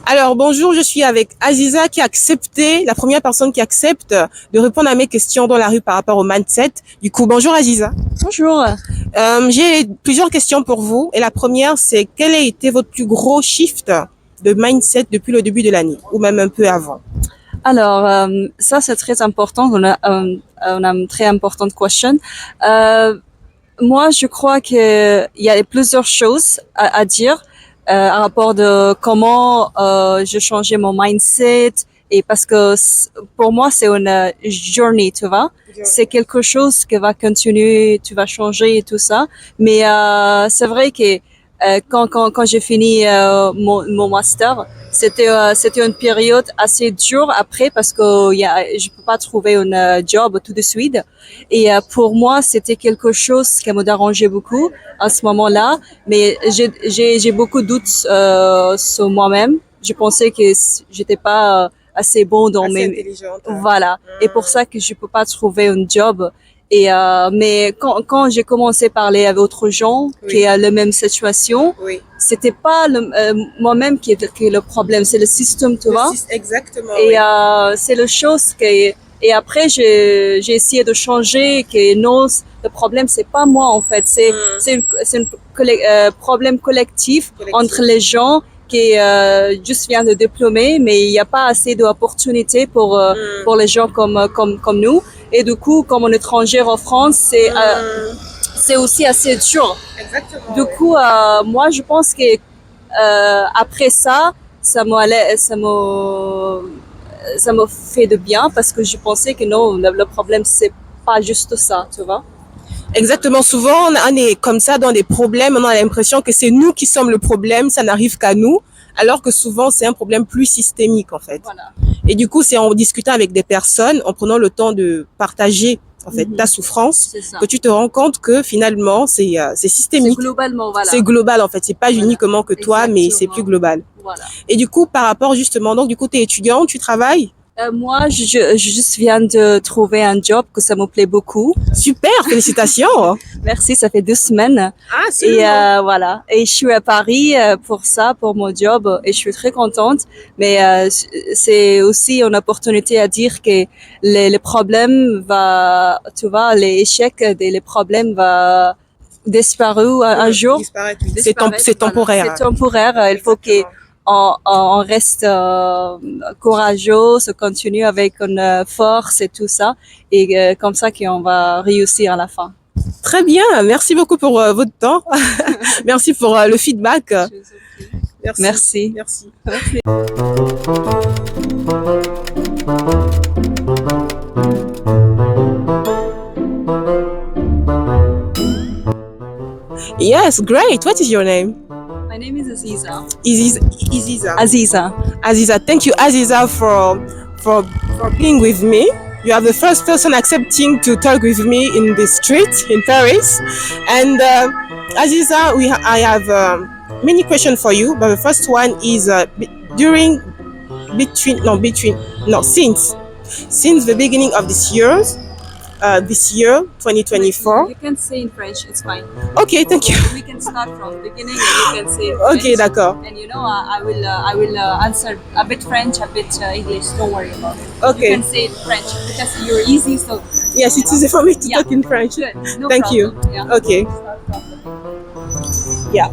Alors bonjour, je suis avec Aziza qui a accepté, la première personne qui accepte de répondre à mes questions dans la rue par rapport au mindset. Du coup, bonjour Aziza. Bonjour. J'ai plusieurs questions pour vous et la première c'est quel a été votre plus gros shift de mindset depuis le début de l'année ou même un peu avant? Alors, ça c'est très important. On a une très importante question. Euh, Moi, je crois que il y a plusieurs choses à dire à rapport de comment j'ai changé mon mindset et parce que pour moi c'est une journey, tu vois. C'est quelque chose qui va continuer, tu vas changer et tout ça. Mais c'est vrai que quand j'ai fini mon master, c'était une période assez dure après parce que je peux pas trouver un job tout de suite. Et pour moi, c'était quelque chose qui me dérangeait beaucoup à ce moment-là. Mais j'ai beaucoup de doutes sur moi-même. Je pensais que j'étais pas assez bon dans Assez mes... intelligente. Voilà. Et pour ça que je peux pas trouver un job. Et mais quand j'ai commencé à parler avec d'autres gens qui ont la même situation, Oui. c'était pas moi-même qui est le problème, c'est le système, tu vois. Exactement. Et c'est la chose qui et après j'ai essayé de changer que non, le problème c'est pas moi en fait, c'est un problème collectif entre les gens qui juste viennent de diplômer, mais il n'y a pas assez d'opportunités pour les gens comme nous. Et du coup, comme un étranger en France, c'est aussi assez dur. Exactement. Du coup, moi, je pense que après ça, ça me fait de bien parce que je pensais que non, le problème c'est pas juste ça, tu vois. Exactement. Souvent, on est comme ça dans des problèmes. On a l'impression que c'est nous qui sommes le problème, ça n'arrive qu'à nous. Alors que souvent, c'est un problème plus systémique, en fait. Voilà. Et du coup, c'est en discutant avec des personnes, en prenant le temps de partager, en fait, ta souffrance, que tu te rends compte que finalement, c'est C'est systémique. globalement, voilà. C'est global, en fait. C'est pas Voilà. uniquement que toi, mais c'est plus global. Voilà. Et du coup, par rapport justement, donc du coup, tu es étudiante, tu travailles? Moi, je juste viens de trouver un job que ça me plaît beaucoup. Super, félicitations. Merci, ça fait 2 semaines. Ah, Et absolument. voilà. Et je suis à Paris pour ça, pour mon job, et je suis très contente. Mais c'est aussi une opportunité à dire que les problèmes tu vois, les échecs, les problèmes va disparaître un jour. Disparaître. Disparaître, C'est voilà. temporaire. C'est temporaire. Il faut que on reste courageux, se continue avec une force et tout ça. Et comme ça qu'on va réussir à la fin. Très bien, merci beaucoup pour votre temps. Merci pour le feedback. Merci. Merci. Yes, great. What is your name? My name is Aziza. Aziza. Aziza. Aziza, thank you, Aziza, for being with me. You are the first person accepting to talk with me in the street in Paris. And Aziza, I have many questions for you. But the first one is during since the beginning of this year 2024. You can say in French, it's fine. Okay, thank you. We can start from the beginning and you can say in French. Okay, d'accord. And you know, I will answer a bit French, a bit English. Don't worry about it. Okay. You can say in French because you're easy. So Yes, it is for me to Yeah. talk in French. good. No Thank you. problem. Yeah. Okay. Yeah.